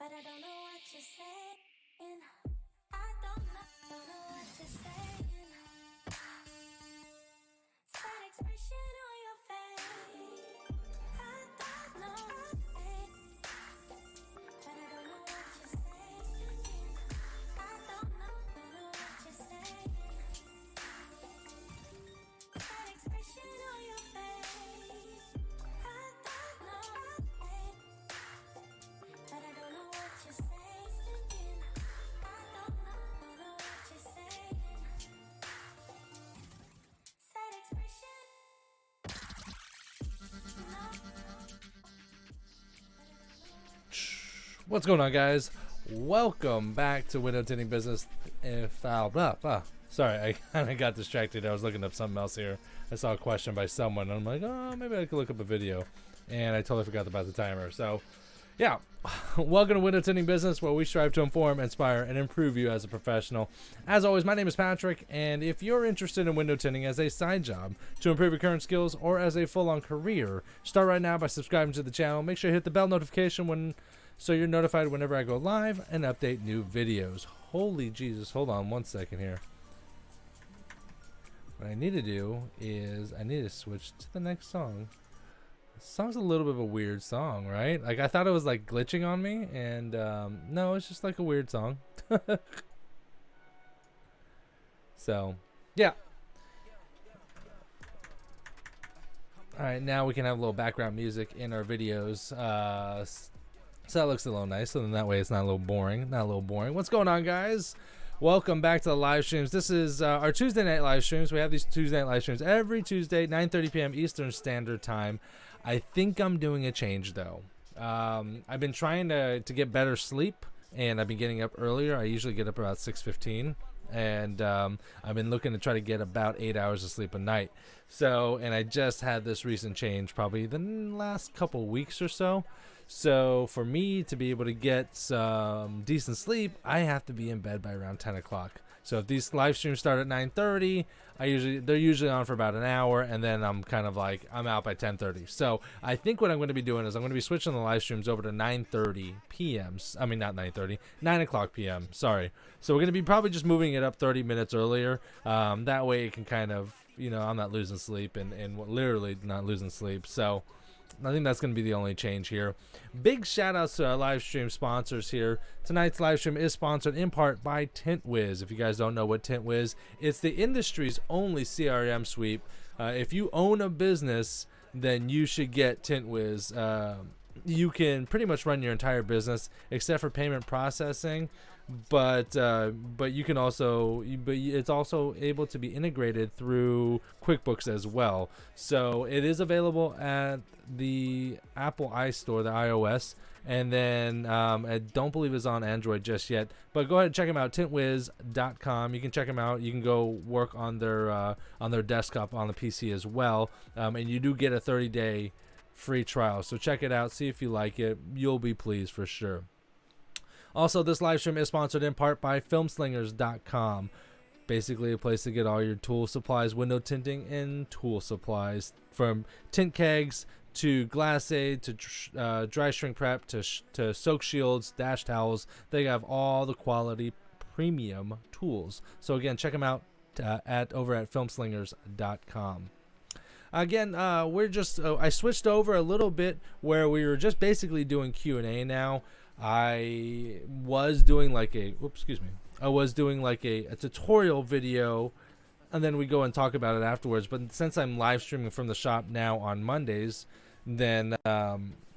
but I don't know what you're saying. I don't know what you're saying. Sad expression on your face. I don't know, but I don't know what you're saying. I don't know what you're saying. Sad expression on your face. I don't know, but I don't know what you're saying. I don't know what you're saying. Sad expression. What's going on, guys? Welcome back to Window Tinting Business. Sorry, I kind of got distracted. I was looking up something else here. I saw a question by someone, and I'm like, oh, maybe I could look up a video, and I totally forgot about the timer. So, yeah, welcome to Window Tinting Business, where we strive to inform, inspire, and improve you as a professional. As always, my name is Patrick, and if you're interested in window tinting as a side job to improve your current skills or as a full-on career, start right now by subscribing to the channel. Make sure you hit the bell notification so you're notified whenever I go live and update new videos. Holy Jesus, hold on one second here. What I need to do is I need to switch to the next song. This song's a little bit of a weird song, right? Like, I thought it was like glitching on me, and no, it's just like a weird song. So, yeah. Alright, now we can have a little background music in our videos. So that looks a little nice, so then that way it's not a little boring. What's going on, guys? Welcome back to the live streams. This is our Tuesday night live streams. We have these Tuesday night live streams every Tuesday, 9:30 p.m. Eastern Standard Time. I think I'm doing a change, though. I've been trying to get better sleep, and I've been getting up earlier. I usually get up about 6:15, and I've been looking to try to get about 8 hours of sleep a night. So, and I just had this recent change probably the last couple weeks or so. So for me to be able to get some decent sleep, I have to be in bed by around 10 o'clock. So if these live streams start at 9:30, they're usually on for about an hour, and then I'm kind of like, I'm out by 10:30. So I think what I'm going to be doing is I'm going to be switching the live streams over to 9:30 p.m. I mean, not 9:30, 9 o'clock p.m. Sorry. So we're going to be probably just moving it up 30 minutes earlier. That way it can kind of, I'm not losing sleep and literally not losing sleep. So I think that's going to be the only change here. Big shout outs to our live stream sponsors here. Tonight's live stream is sponsored in part by Tint Wiz. If you guys don't know what Tint Wiz, it's the industry's only CRM suite. If you own a business, then you should get Tint Wiz. You can pretty much run your entire business except for payment processing, but you can also, it's also able to be integrated through QuickBooks as well. So it is available at the Apple iStore, the iOS, and then I don't believe it's on Android just yet. But go ahead and check them out, tintwiz.com. You can check them out. You can go work on their desktop on the PC as well, and you do get a 30-day free trial. So check it out, see if you like it. You'll be pleased for sure. Also, this live stream is sponsored in part by Filmslingers.com. Basically a place to get all your tool supplies, window tinting, and tool supplies, from tint kegs to glass aid to dry shrink prep to soak shields, dash towels. They have all the quality premium tools. So again, check them out over at Filmslingers.com. Again, I switched over a little bit where we were just basically doing Q&A now. I was doing like a tutorial video, and then we go and talk about it afterwards. But since I'm live streaming from the shop now on Mondays, then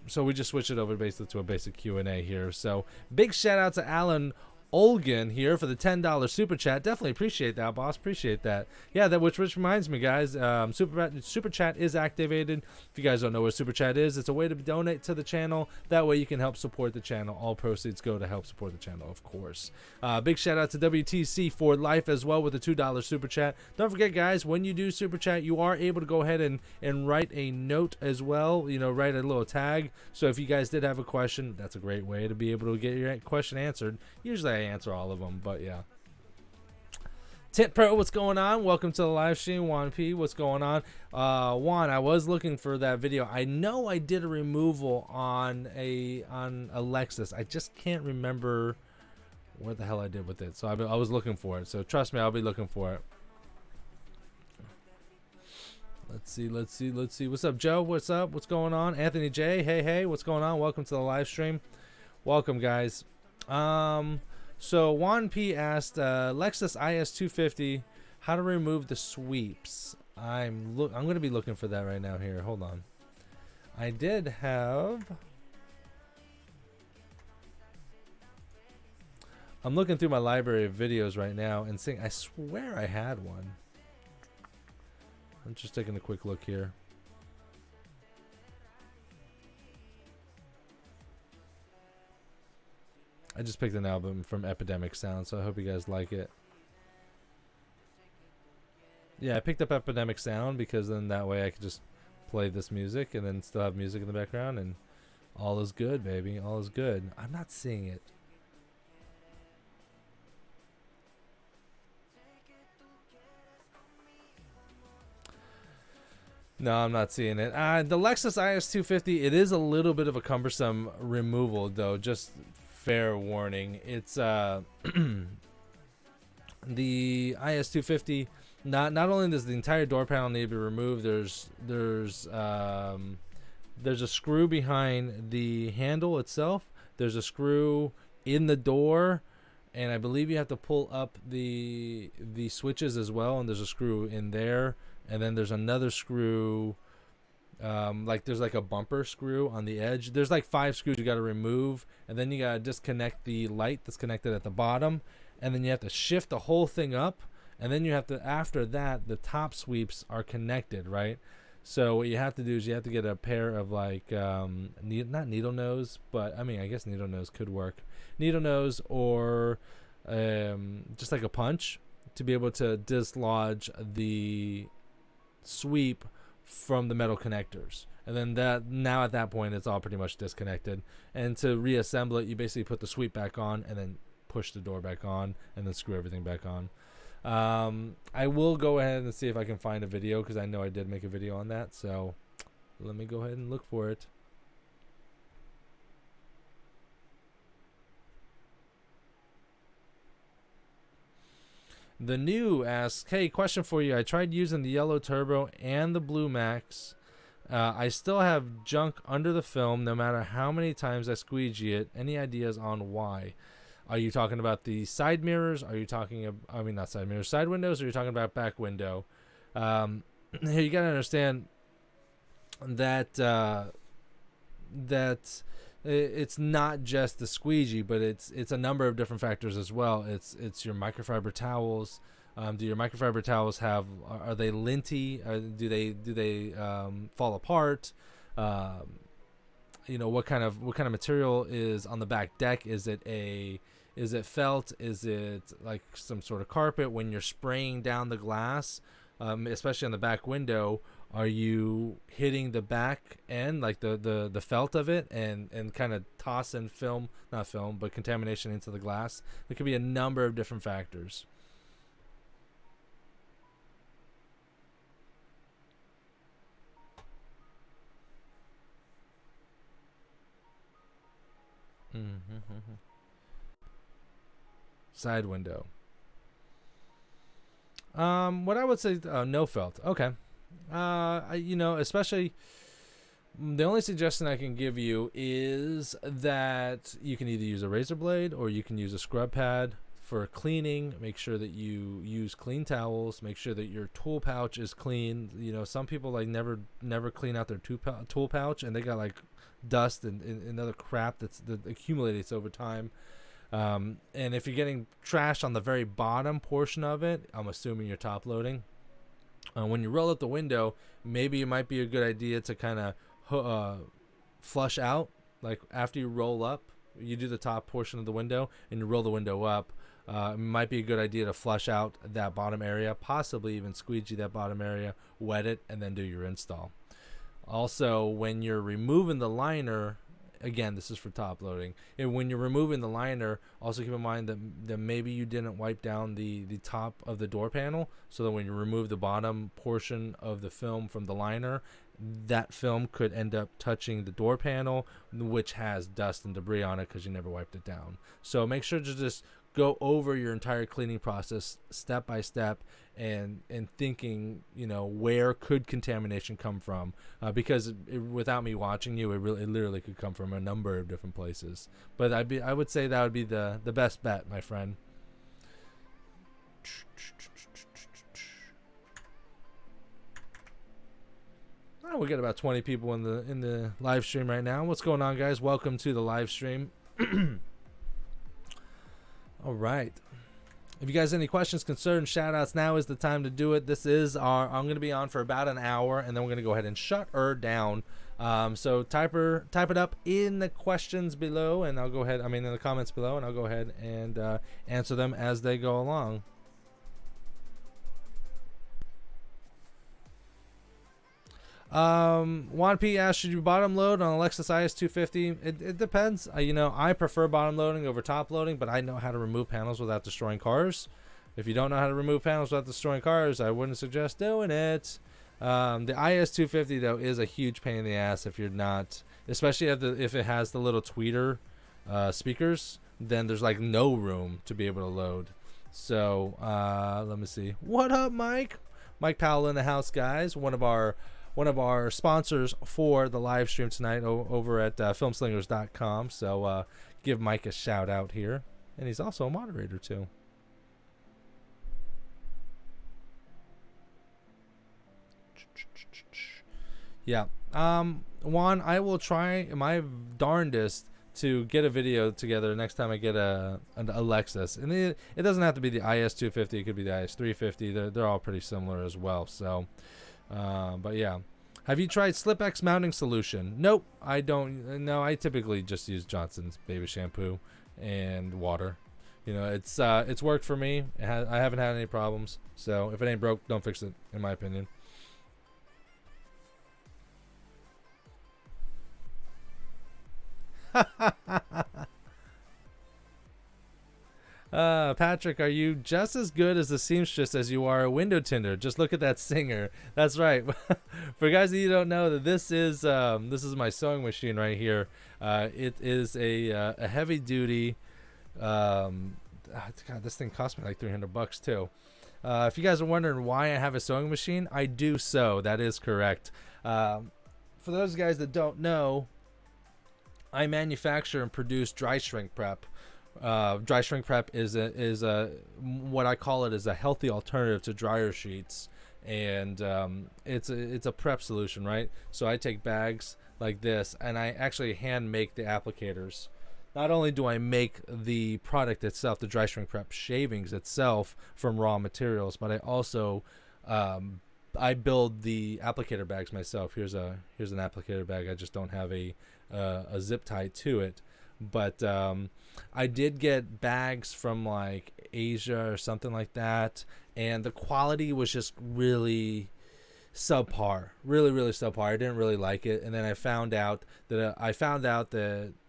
so we just switched it over basically to a basic Q&A here. So big shout out to Alan Olgan here for the $10 super chat. Definitely appreciate that, boss. Appreciate that. Yeah, which reminds me, guys, super chat is activated. If you guys don't know what super chat is, it's a way to donate to the channel. That way you can help support the channel. All proceeds go to help support the channel, of course. Big shout out to WTC for Life as well with the $2 super chat. Don't forget, guys, when you do super chat, you are able to go ahead and write a note as well. Write a little tag. So if you guys did have a question, that's a great way to be able to get your question answered. Usually I answer all of them, but yeah. Tint Pro, what's going on? Welcome to the live stream. Juan P, what's going on? Juan, I was looking for that video. I know I did a removal on a Lexus. I just can't remember what the hell I did with it. So I was looking for it. So trust me, I'll be looking for it. Let's see. What's up, Joe? What's up? What's going on? Anthony J, hey, what's going on? Welcome to the live stream. Welcome, guys. So Juan P asked, Lexus IS250, how to remove the sweeps. I'm going to be looking for that right now here. Hold on. I did have... I'm looking through my library of videos right now and seeing, I swear I had one. I'm just taking a quick look here. I just picked an album from Epidemic Sound, so I hope you guys like it. Yeah, I picked up Epidemic Sound because then that way I could just play this music and then still have music in the background, and all is good, baby. All is good. I'm not seeing it. No, I'm not seeing it. The Lexus IS250, it is a little bit of a cumbersome removal, though. Just fair warning. It's the IS250. Not only does the entire door panel need to be removed, there's a screw behind the handle itself. There's a screw in the door, and I believe you have to pull up the switches as well. And there's a screw in there. And then there's another screw, like there's like a bumper screw on the edge. There's like 5 screws you got to remove, and then you got to disconnect the light that's connected at the bottom, and then you have to shift the whole thing up, and then you have to, after that, the top sweeps are connected, right? So what you have to do is you have to get a pair of like, not needle nose, but I mean, I guess needle nose could work. Needle nose or just like a punch to be able to dislodge the sweep from the metal connectors, and then now at that point it's all pretty much disconnected, and to reassemble it you basically put the sweep back on and then push the door back on and then screw everything back on. I will go ahead and see if I can find a video, because I know I did make a video on that, so let me go ahead and look for it. The New asks, hey, question for you. I tried using the yellow turbo and the blue max. I still have junk under the film no matter how many times I squeegee it. Any ideas on why? Are you talking about the side mirrors? Are you talking about, I mean, not side mirrors, side windows? Or are you talking about back window? Here, you got to understand that it's not just the squeegee, but it's a number of different factors as well. It's your microfiber towels. Do your microfiber towels are they linty? Do they fall apart? What kind of material is on the back deck? Is it felt? Is it like some sort of carpet? When you're spraying down the glass, especially on the back window, are you hitting the back end, like the felt of it, and kind of tossing contamination into the glass? There could be a number of different factors. Side window. What I would say, no felt. Okay. Especially the only suggestion I can give you is that you can either use a razor blade or you can use a scrub pad for cleaning. Make sure that you use clean towels. Make sure that your tool pouch is clean. Some people like never clean out their tool pouch, and they got like dust and other crap that accumulates over time. And if you're getting trash on the very bottom portion of it, I'm assuming you're top loading. When you roll up the window, maybe it might be a good idea to kind of flush out. Like after you roll up, you do the top portion of the window and you roll the window up. It might be a good idea to flush out that bottom area, possibly even squeegee that bottom area, wet it, and then do your install. Also, when you're removing the liner again, this is for top loading. And when you're removing the liner, also keep in mind that maybe you didn't wipe down the top of the door panel, so that when you remove the bottom portion of the film from the liner, that film could end up touching the door panel, which has dust and debris on it because you never wiped it down. So make sure to just go over your entire cleaning process step by step, and thinking, where could contamination come from, because without me watching you, it literally could come from a number of different places. But I would say that would be the best bet, my friend. Oh, we got about 20 people in the live stream right now. What's going on, guys? Welcome to the live stream. All right. If you guys have any questions, concerns, shout outs, now is the time to do it. This is I'm going to be on for about an hour, and then we're going to go ahead and shut her down. So type it up in the questions below, and I'll go ahead, in the comments below, and I'll go ahead and answer them as they go along. Juan P asked, should you bottom load on Lexus IS 250? It depends. I prefer bottom loading over top loading, but I know how to remove panels without destroying cars. If you don't know how to remove panels without destroying cars, I wouldn't suggest doing it. The IS 250 though is a huge pain in the ass if you're not, especially if it has the little tweeter speakers. Then there's like no room to be able to load. So let me see. What up, Mike? Mike Powell in the house, guys. One of our sponsors for the live stream tonight over at filmslingers.com. So give Mike a shout out here. And he's also a moderator too. Yeah. Juan, I will try my darndest to get a video together next time I get a Lexus. And it doesn't have to be the IS 250. It could be the IS 350. They're all pretty similar as well. So... but yeah, have you tried SlipX mounting solution? Nope, I don't. No, I typically just use Johnson's baby shampoo and water. It's worked for me. I haven't had any problems. So if it ain't broke, don't fix it, in my opinion. Patrick, are you just as good as a seamstress as you are a window tinter? Just look at that singer. That's right. For guys that you don't know, that this is my sewing machine right here. It is a heavy duty. God, this thing cost me like $300 too. If you guys are wondering why I have a sewing machine, I do sew. That is correct. For those guys that don't know, I manufacture and produce dry shrink prep. Dry shrink prep is a what I call it is a healthy alternative to dryer sheets, and it's a prep solution, right? So I take bags like this and I actually hand make the applicators. Not only do I make the product itself, the dry shrink prep shavings itself, from raw materials, but I also I build the applicator bags myself. Here's an applicator bag. I just don't have a zip tie to it. But I did get bags from like Asia or something like that, and the quality was just really subpar, really subpar. I didn't really like it, and then I found out that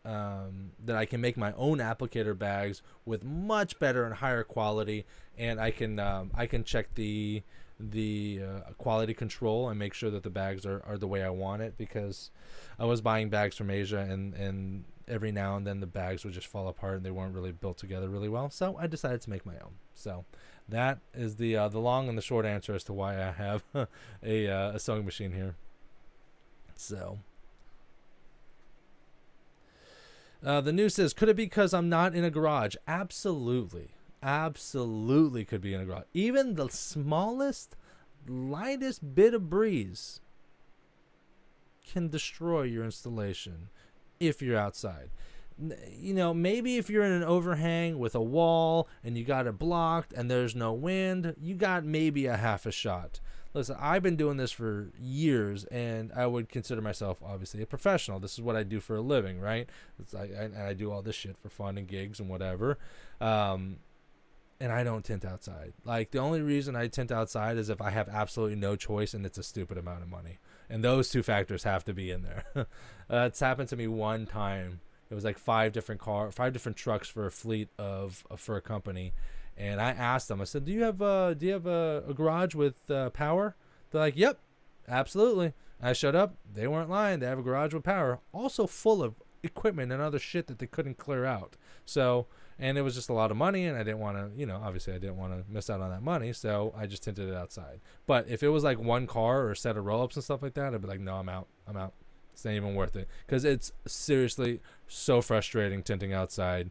that I can make my own applicator bags with much better and higher quality, and I can check the quality control and make sure that the bags are the way I want it, because I was buying bags from Asia and every now and then the bags would just fall apart and they weren't really built together really well. So I decided to make my own. So that is the long and the short answer as to why I have a sewing machine here. So the news says, could it be because I'm not in a garage? Absolutely could be in a garage. Even the smallest, lightest bit of breeze can destroy your installation if you're outside. Maybe if you're in an overhang with a wall and you got it blocked and there's no wind, you got maybe a half a shot. Listen, I've been doing this for years, and I would consider myself obviously a professional. This is what I do for a living, right? I do all this shit for fun and gigs and whatever. And and I don't tint outside. Like, the only reason I tint outside is if I have absolutely no choice and it's a stupid amount of money. And those two factors have to be in there. It's happened to me one time. It was like five different trucks for a fleet for a company. And I asked them, I said, do you have a garage with power? They're like, yep, absolutely. I showed up. They weren't lying. They have a garage with power, also full of equipment and other shit that they couldn't clear out. So, and it was just a lot of money, and I didn't want to, obviously I didn't want to miss out on that money, so I just tinted it outside. But if it was like one car or a set of roll-ups and stuff like that, I'd be like, no, I'm out. It's not even worth it, because it's seriously so frustrating tinting outside.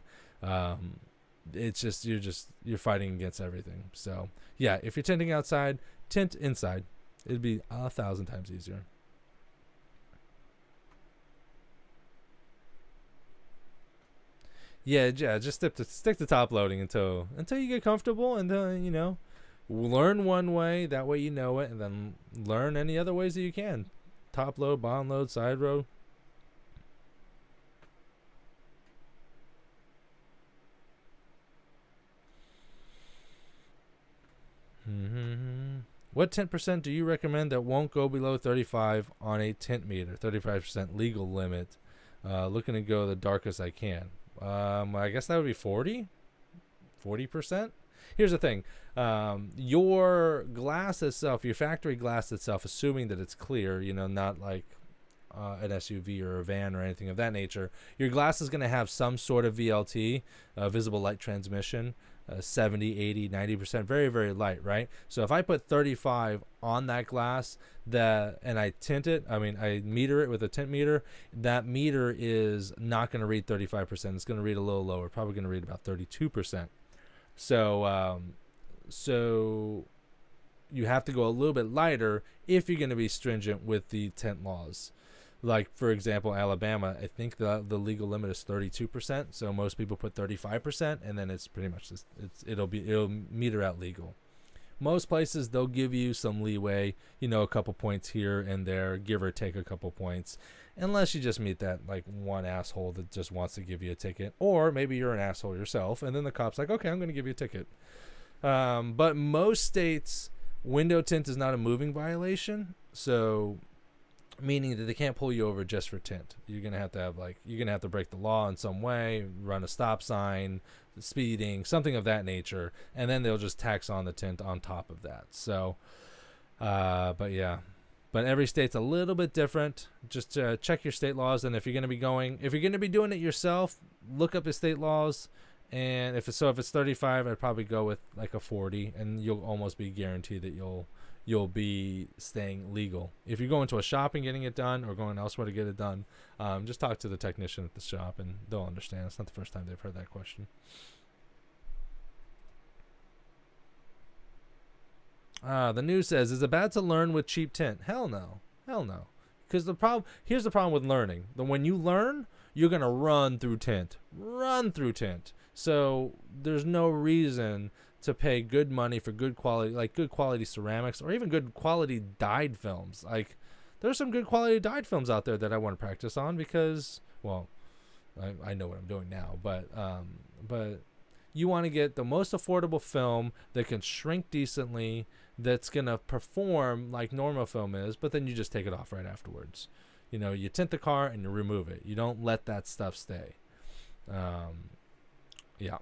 It's just you're fighting against everything. So yeah, if you're tinting outside, tint inside. It'd be 1,000 times easier. Yeah, just stick to top loading until you get comfortable, and then learn one way. That way you know it, and then learn any other ways that you can. Top load, bottom load, side load. What 10% do you recommend that won't go below 35 on a tint meter? 35% legal limit. Looking to go the darkest I can. I guess that would be 40%. Here's the thing. Your glass itself, your factory glass itself, assuming that it's clear, not like an SUV or a van or anything of that nature, your glass is going to have some sort of VLT, visible light transmission, 70, 80, 90%, very, very light, right? So if I put 35 on that glass and I tint it, I meter it with a tint meter, that meter is not going to read 35%. It's going to read a little lower, probably going to read about 32%. So you have to go a little bit lighter if you're going to be stringent with the tint laws. Like, for example, Alabama, I think the legal limit is 32%. So most people put 35%, and then it's pretty much just, it'll meter out legal. Most places, they'll give you some leeway, a couple points here and there, give or take a couple points, unless you just meet that like one asshole that just wants to give you a ticket, or maybe you're an asshole yourself, and then the cop's like, okay, I'm going to give you a ticket. But most states, window tint is not a moving violation, so meaning that they can't pull you over just for tint. You're gonna have to break the law in some way, run a stop sign, speeding, something of that nature, and then they'll just tax on the tint on top of that. So, but every state's a little bit different. Just check your state laws, and if you're gonna be doing it yourself, look up the state laws. And if it's 35, I'd probably go with like a 40, and you'll almost be guaranteed that you'll be staying legal. If you're going to a shop and getting it done, or going elsewhere to get it done, just talk to the technician at the shop, and they'll understand. It's not the first time they've heard that question. The news says, is it bad to learn with cheap tint? Hell no. Because here's the problem with learning. When you learn, you're going to run through tint. So there's no reason to pay good money for good quality ceramics, or even good quality dyed films. Like, there's some good quality dyed films out there that I want to practice on, because, well, I know what I'm doing now, but you want to get the most affordable film that can shrink decently, that's going to perform like normal film is, but then you just take it off right afterwards. You tint the car and you remove it. You don't let that stuff stay. Yeah.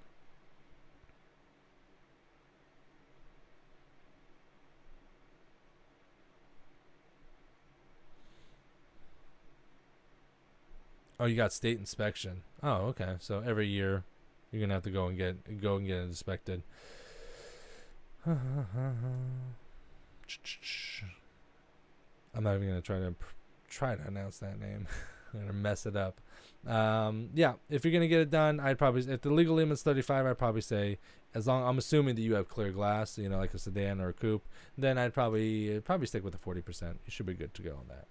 Oh, you got state inspection. Oh, okay. So every year you're gonna have to go and get it inspected. I'm not even gonna try to announce that name. I'm gonna mess it up. Yeah, if you're gonna get it done, if the legal limit's 35, I'd probably say, I'm assuming that you have clear glass, like a sedan or a coupe, then I'd probably stick with the 40%. You should be good to go on that.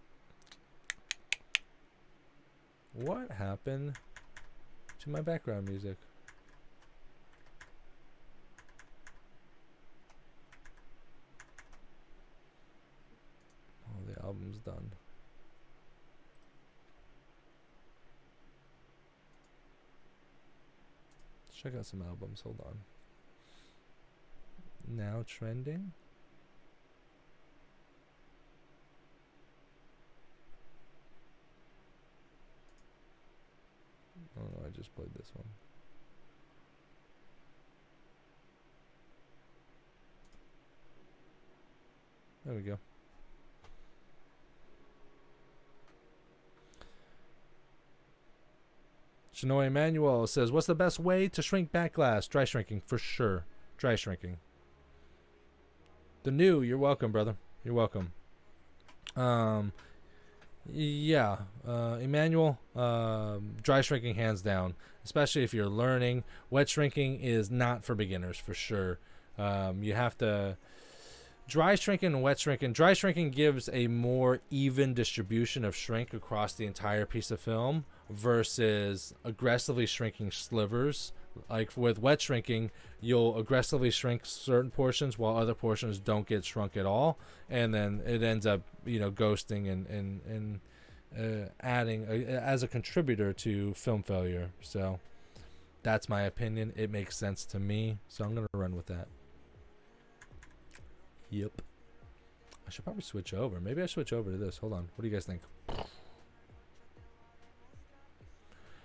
What happened to my background music? Oh, the album's done. Check out some albums. Hold on. now trending. Oh no, I just played this one. There we go. Shinoy Emmanuel says, what's the best way to shrink back glass? Dry shrinking, for sure. Dry shrinking. The new, you're welcome, brother. You're welcome. Yeah, Emmanuel, dry shrinking hands down, especially if you're learning. Wet shrinking is not for beginners, for sure. You have to dry shrinking and wet shrinking. Dry shrinking gives a more even distribution of shrink across the entire piece of film versus aggressively shrinking slivers. Like with wet shrinking, you'll aggressively shrink certain portions while other portions don't get shrunk at all, and then it ends up, ghosting and adding as a contributor to film failure. So that's my opinion. It makes sense to me, so I'm gonna run with that. Yep. I should probably switch over. Maybe I switch over to this. Hold on. What do you guys think?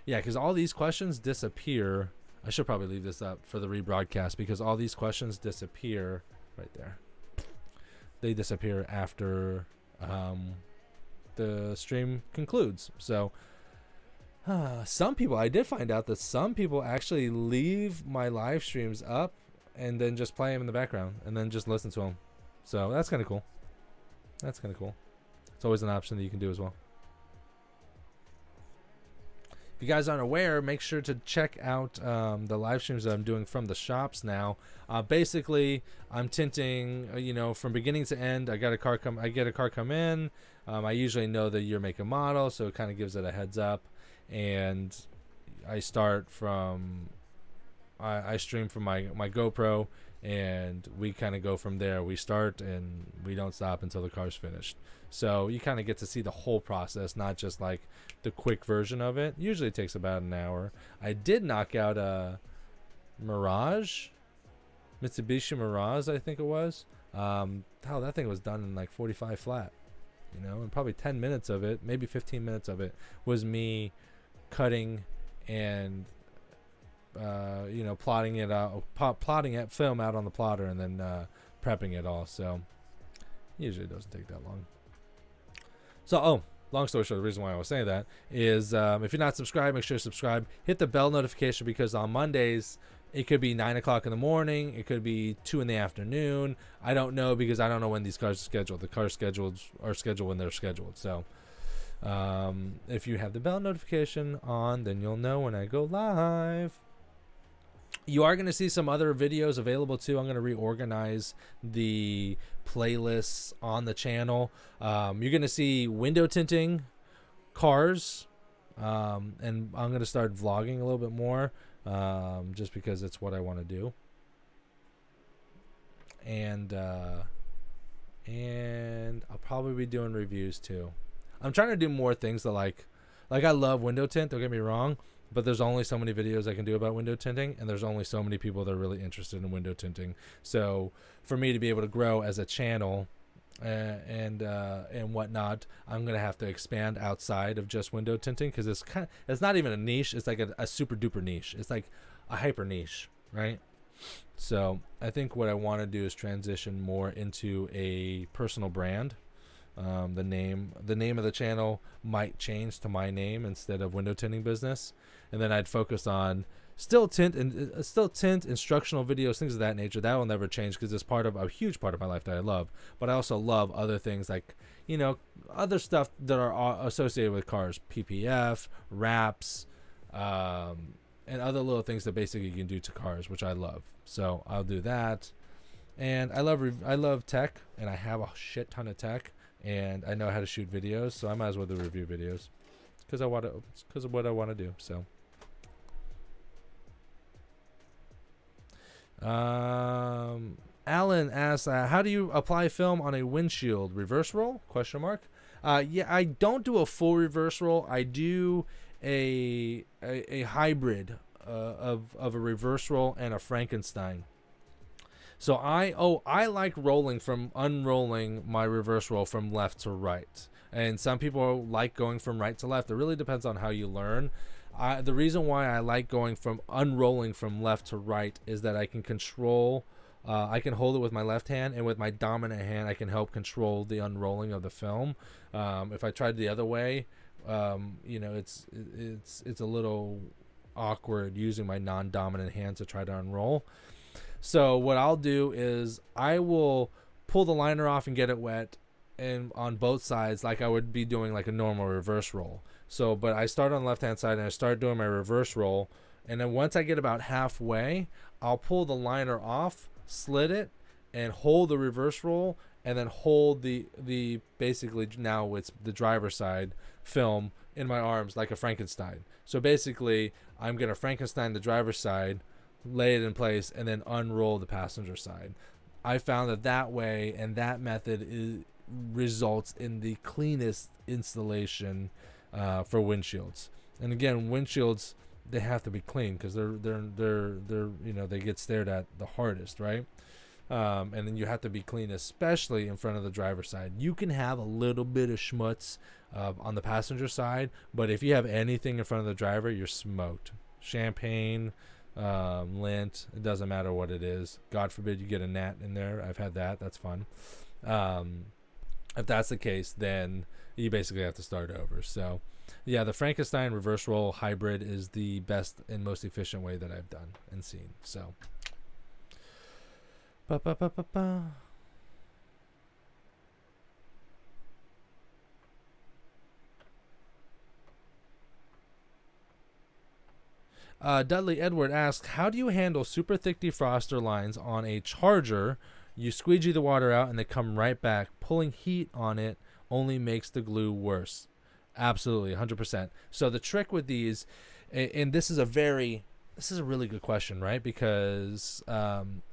Yeah, because all these questions disappear. I should probably leave this up for the rebroadcast because all these questions disappear right there. They disappear after the stream concludes. So some people, I did find out that some people actually leave my live streams up and then just play them in the background and then just listen to them. So that's kind of cool. That's kind of cool. It's always an option that you can do as well. If you guys aren't aware, make sure to check out the live streams that I'm doing from the shops now. Basically, I'm tinting, from beginning to end. I get a car come in. I usually know the year, make, and model, so it kind of gives it a heads up. And I start from, I stream from my GoPro, and we kind of go from there. We start and we don't stop until the car's finished. So you kind of get to see the whole process, not just like the quick version of it. Usually it takes about an hour. I did knock out a Mirage, Mitsubishi Mirage, I think it was. That thing was done in like 45 flat, and probably 10 minutes of it, maybe 15 minutes of it was me cutting and plotting it out, film out on the plotter, and then prepping it all. So usually it doesn't take that long. So, long story short, the reason why I was saying that is if you're not subscribed, make sure to subscribe. Hit the bell notification because on Mondays, it could be 9 o'clock in the morning. It could be 2 in the afternoon. I don't know because I don't know when these cars are scheduled. The car schedules are scheduled when they're scheduled. So if you have the bell notification on, then you'll know when I go live. You are going to see some other videos available too. I'm going to reorganize the playlists on the channel. You're going to see window tinting, cars, and I'm going to start vlogging a little bit more just because it's what I want to do. And I'll probably be doing reviews too. I'm trying to do more things that like I love window tint, don't get me wrong. But there's only so many videos I can do about window tinting, and there's only so many people that are really interested in window tinting. So for me to be able to grow as a channel and whatnot, I'm gonna have to expand outside of just window tinting because it's not even a niche. It's like a super duper niche. It's like a hyper niche, right? So I think what I want to do is transition more into a personal brand. The name of the channel might change to my name instead of window tinting business, and then I'd focus on still tint, instructional videos, things of that nature. That will never change because it's a huge part of my life that I love. But I also love other things like other stuff that are associated with cars, PPF, wraps, and other little things that basically you can do to cars, which I love. So I'll do that. And I love tech, and I have a shit ton of tech. And I know how to shoot videos, so I might as well do review videos because of what I want to do. So, Alan asks, "How do you apply film on a windshield? Reverse roll? Question mark. Yeah, I don't do a full reverse roll. I do a hybrid of a reverse roll and a Frankenstein. So I like unrolling my reverse roll from left to right. And some people like going from right to left. It really depends on how you learn. The reason why I like going from unrolling from left to right is that I can control. I can hold it with my left hand, and with my dominant hand, I can help control the unrolling of the film. If I tried the other way, it's a little awkward using my non-dominant hand to try to unroll. So what I'll do is I will pull the liner off and get it wet, and on both sides, like I would be doing like a normal reverse roll. So, but I start on the left hand side and I start doing my reverse roll, and then once I get about halfway, I'll pull the liner off, slit it, and hold the reverse roll, and then hold the basically now it's the driver's side film in my arms like a Frankenstein. So basically, I'm gonna Frankenstein the driver's side, lay it in place, and then unroll the passenger side. I found that way and that method results in the cleanest installation for windshields. And again, windshields, they have to be clean because they're they get stared at the hardest, right? And then you have to be clean, especially in front of the driver's side. You can have a little bit of schmutz on the passenger side, but if you have anything in front of the driver, you're smoked. Champagne, lint, it doesn't matter what it is. God forbid you get a gnat in there. I've had that. That's fun. If that's the case, then you basically have to start over. So yeah, the Frankenstein reverse roll hybrid is the best and most efficient way that I've done and seen. So Dudley Edward asks, how do you handle super thick defroster lines on a charger? You squeegee the water out and they come right back. Pulling heat on it only makes the glue worse. Absolutely, 100%. So the trick with these, and this is a really good question, right? Because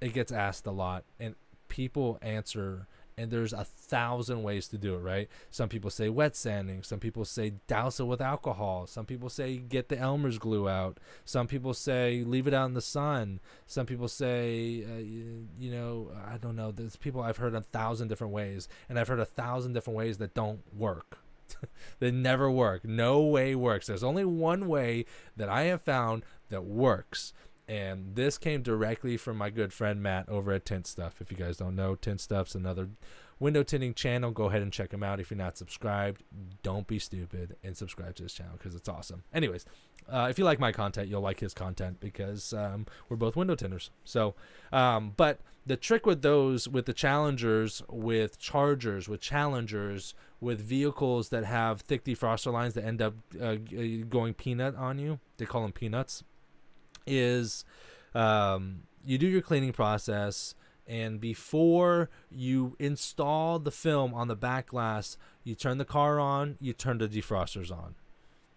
it gets asked a lot and people answer, and there's 1,000 ways to do it, right? Some people say wet sanding. Some people say douse it with alcohol. Some people say get the Elmer's glue out. Some people say leave it out in the sun. Some people say, I don't know. There's people, I've heard 1,000 different ways, and I've heard 1,000 different ways that don't work. They never work. No way works. There's only one way that I have found that works. And this came directly from my good friend Matt over at Tint Stuff. If you guys don't know, Tint Stuff's another window tinting channel. Go ahead and check him out. If you're not subscribed, don't be stupid and subscribe to his channel because it's awesome. Anyways, if you like my content, you'll like his content because we're both window tinters. So, but the trick with those, with the Challengers, with Chargers, with Challengers, with vehicles that have thick defroster lines that end up going peanut on you, they call them peanuts, is you do your cleaning process, and before you install the film on the back glass, you turn the car on, you turn the defrosters on.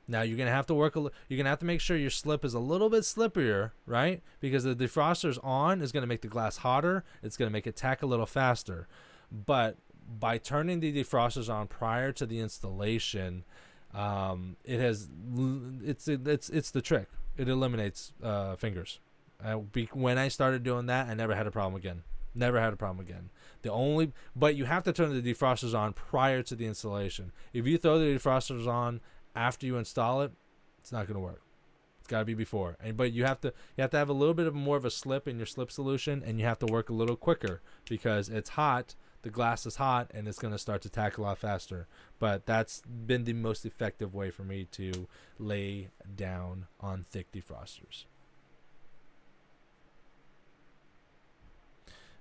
Now you're gonna have to you're gonna have to make sure your slip is a little bit slipperier, right? Because the defroster's on is gonna make the glass hotter. It's gonna make it tack a little faster. But by turning the defrosters on prior to the installation, it's the trick. It eliminates fingers. When I started doing that, I never had a problem again. Never had a problem again. But you have to turn the defrosters on prior to the installation. If you throw the defrosters on after you install it, it's not going to work. It's got to be before. But you have to have a little bit of more of a slip in your slip solution, and you have to work a little quicker because it's hot. The glass is hot, and it's going to start to tack a lot faster. But that's been the most effective way for me to lay down on thick defrosters.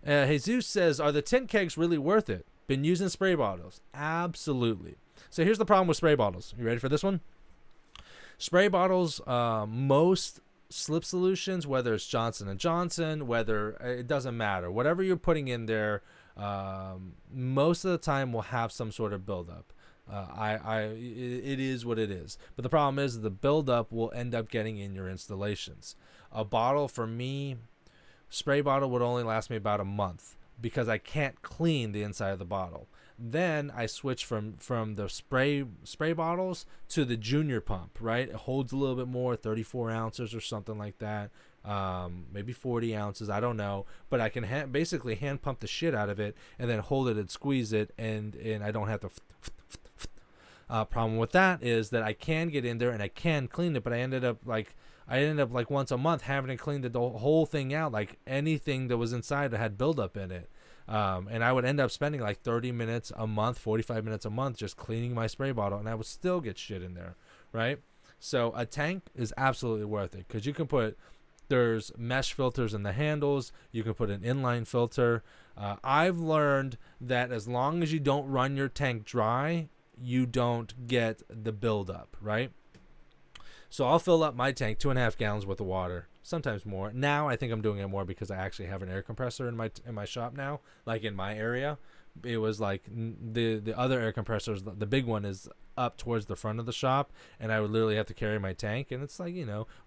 Jesus says, are the tint kegs really worth it? Been using spray bottles. Absolutely. So here's the problem with spray bottles. You ready for this one? Spray bottles, most slip solutions, whether it's Johnson & Johnson, it doesn't matter. Whatever you're putting in there, most of the time will have some sort of buildup. It is what it is. But the problem is the buildup will end up getting in your installations. A bottle for me, spray bottle would only last me about a month because I can't clean the inside of the bottle. Then I switch from the spray bottles to the junior pump, right? It holds a little bit more, 34 ounces or something like that. maybe 40 ounces, I don't know, but I can basically hand pump the shit out of it and then hold it and squeeze it, and I don't have to problem with that is that I can get in there and I can clean it, but I ended up like once a month having to clean the whole thing out, like anything that was inside that had buildup in it. And I would end up spending like 30 minutes a month, 45 minutes a month just cleaning my spray bottle, and I would still get shit in there, right? So a tank is absolutely worth it because you can there's mesh filters in the handles. You can put an inline filter. I've learned that as long as you don't run your tank dry, you don't get the buildup, right? So I'll fill up my tank 2.5 gallons worth of water, sometimes more. Now I think I'm doing it more because I actually have an air compressor in my shop now, like in my area. It was like the other air compressors, the big one is up towards the front of the shop, and I would literally have to carry my tank, and it's like,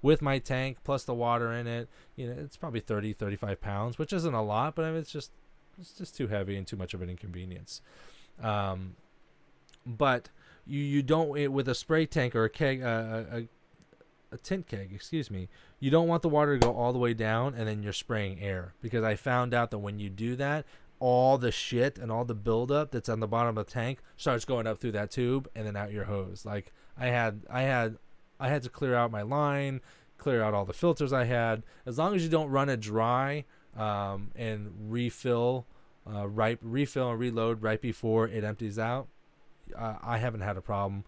with my tank plus the water in it, it's probably 35 pounds, which isn't a lot, but I mean, it's just too heavy and too much of an inconvenience. But you don't, with a spray tank or a keg, a tint keg, excuse me, you don't want the water to go all the way down and then you're spraying air, because I found out that when you do that, all the shit and all the buildup that's on the bottom of the tank starts going up through that tube and then out your hose. Like I had to clear out my line, clear out all the filters I had. As long as you don't run it dry and refill and reload right before it empties out, I haven't had a problem.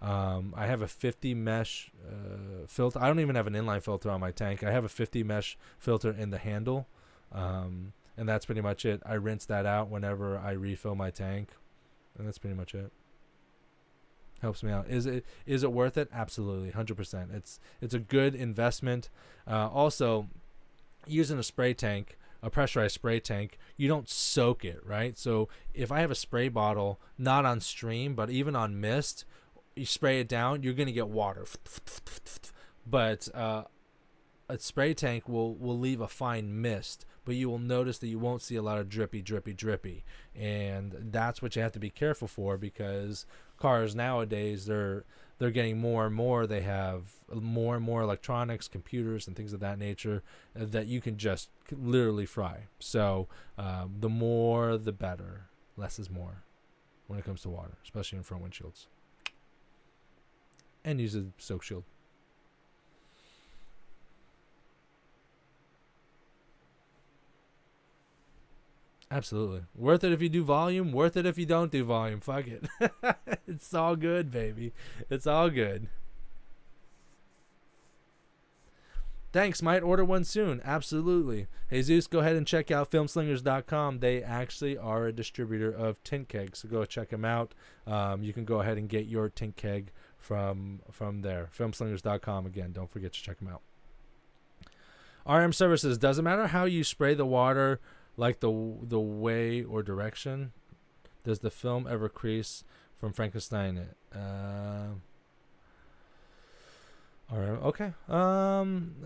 I have a 50 mesh filter. I don't even have an inline filter on my tank. I have a 50 mesh filter in the handle. And that's pretty much it. I rinse that out whenever I refill my tank, and that's pretty much it. Helps me out. Is it worth it? Absolutely, 100%. It's a good investment. Also, using a spray tank, a pressurized spray tank, you don't soak it, right? So if I have a spray bottle, not on stream, but even on mist, you spray it down, you're gonna get water. But a spray tank will leave a fine mist, but you will notice that you won't see a lot of drippy, and that's what you have to be careful for, because cars nowadays, they're getting more and more. They have more and more electronics, computers, and things of that nature that you can just literally fry. So the more the better. Less is more when it comes to water, especially in front windshields. And use a soak shield. Absolutely. Worth it if you do volume, worth it if you don't do volume. Fuck it. It's all good, baby. It's all good. Thanks, might order one soon. Absolutely. Jesus, go ahead and check out filmslingers.com. They actually are a distributor of tint kegs, so go check them out. You can go ahead and get your tint keg from there. Filmslingers.com. Again, don't forget to check them out. RM Services. Doesn't matter how you spray the water, like the way or direction, does the film ever crease from Frankenstein it? All right, okay.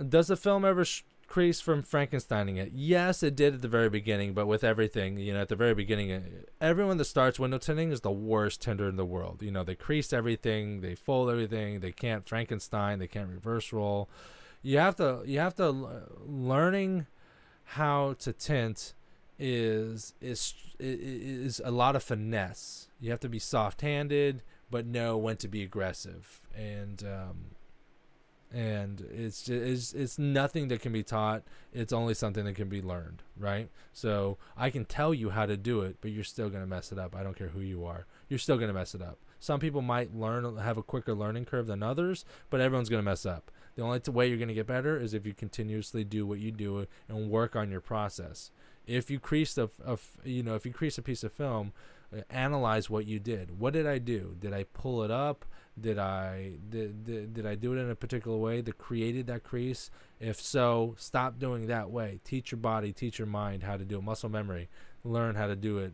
Does the film ever crease from Frankensteining it? Yes, it did at the very beginning, but with everything, at the very beginning, everyone that starts window tinting is the worst tinter in the world. They crease everything, they fold everything, they can't Frankenstein, they can't reverse roll. You have to learning how to tint is a lot of finesse. You have to be soft-handed, but know when to be aggressive, and it's nothing that can be taught. It's only something that can be learned, right? So I can tell you how to do it, but you're still gonna mess it up. I don't care who you are. You're still gonna mess it up. Some people might have a quicker learning curve than others, but everyone's gonna mess up. The only way you're gonna get better is if you continuously do what you do and work on your process. If you crease if you crease a piece of film, analyze what you did. What did I do? Did I pull it up? Did I do it in a particular way that created that crease? If so, stop doing that way. Teach your body, teach your mind how to do it. Muscle memory. Learn how to do it.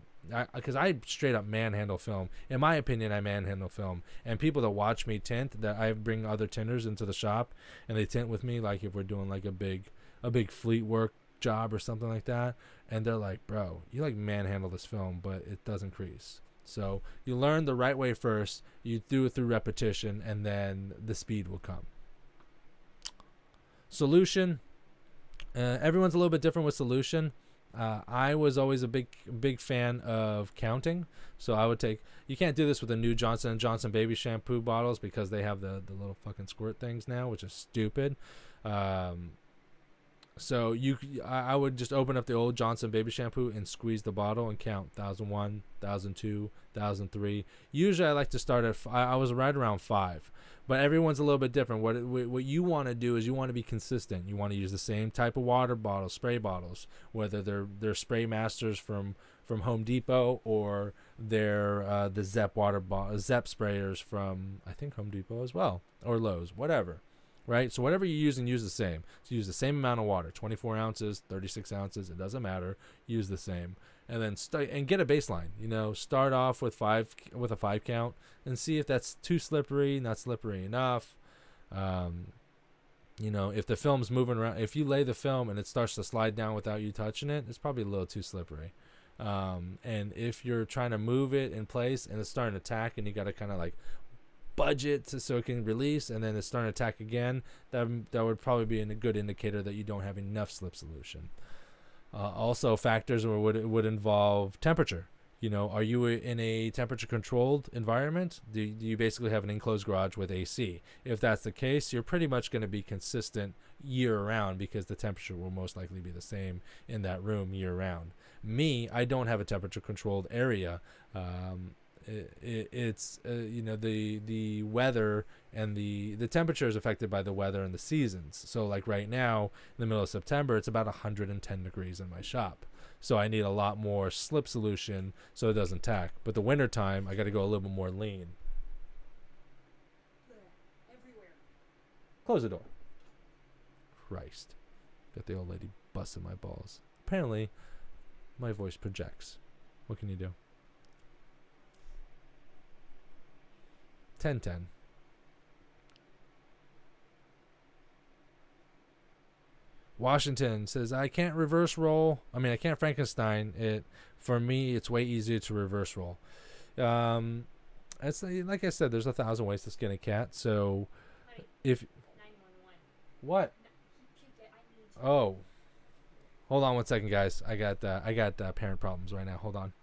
Because I straight up manhandle film. In my opinion, I manhandle film. And people that watch me tint, that I bring other tinters into the shop and they tint with me, like if we're doing like a big fleet work job or something like that, and they're like, bro, you like manhandle this film, but it doesn't crease. So you learn the right way first, you do it through repetition, and then the speed will come. Solution: Everyone's a little bit different with solution. I was always a big fan of counting, so I would take. You can't do this with the new Johnson & Johnson baby shampoo bottles because they have the little fucking squirt things now, which is stupid. So I would just open up the old Johnson baby shampoo and squeeze the bottle and count 1001, 1002, 1003. Usually I like to start at I was right around 5, but everyone's a little bit different. What you want to do is you want to be consistent. You want to use the same type of water bottles, spray bottles, whether they're Spray Masters from Home Depot or they're the Zep sprayers from I think Home Depot as well or Lowe's, whatever. Right, so whatever you use and use the same. So use the same amount of water, 24 ounces, 36 ounces. It doesn't matter. Use the same, and then and get a baseline. You know, start off with a 5 count and see if that's too slippery, not slippery enough. You know, if the film's moving around, if you lay the film and it starts to slide down without you touching it, it's probably a little too slippery. And if you're trying to move it in place and it's starting to tack, and you got to kind of like budget so it can release and then it's starting to attack again, that would probably be a good indicator that you don't have enough slip solution. Also factors would involve temperature. You know, are you in a temperature controlled environment? Do you basically have an enclosed garage with AC? If that's the case, you're pretty much going to be consistent year round because the temperature will most likely be the same in that room year round. Me, I don't have a temperature controlled area. It's you know, the weather and the temperature is affected by the weather and the seasons. So like right now in the middle of September, it's about 110 degrees in my shop, so I need a lot more slip solution so it doesn't tack. But the winter time I got to go a little bit more lean. Everywhere. Close the door. Christ, got the old lady busting my balls. Apparently my voice projects. What can you do? 10-10. Washington says, I can't reverse roll. I mean, I can't Frankenstein it. For me, it's way easier to reverse roll. It's like I said, there's 1,000 ways to skin a cat. So, Honey, if 911. what? I need you. Oh, hold on 1 second, guys. I got parent problems right now. Hold on.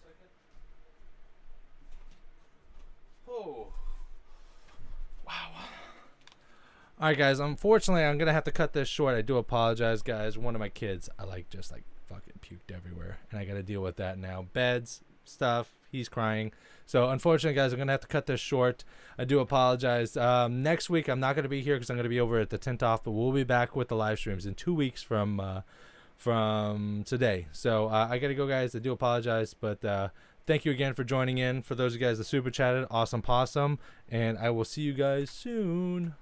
second. Oh. Wow. All right, guys. Unfortunately, I'm gonna have to cut this short. I do apologize, guys. One of my kids, just fucking puked everywhere, and I gotta deal with that now. Beds, stuff. He's crying. So unfortunately, guys, I'm gonna have to cut this short. I do apologize. Next week, I'm not gonna be here because I'm gonna be over at the Tint Off, but we'll be back with the live streams in 2 weeks from today. So I gotta go, guys. I do apologize, but thank you again for joining in. For those of you guys that super chatted, awesome possum, and I will see you guys soon.